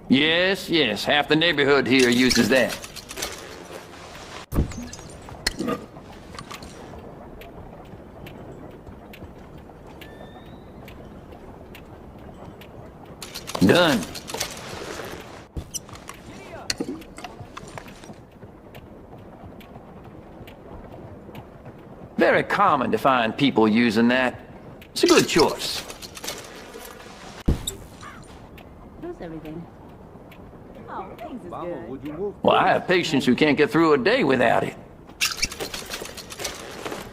Yes, yes, half the neighborhood here uses that. Done. Very common to find people using that. It's a good choice. How's everything? Oh, things is good. Well, I have patients who can't get through a day without it.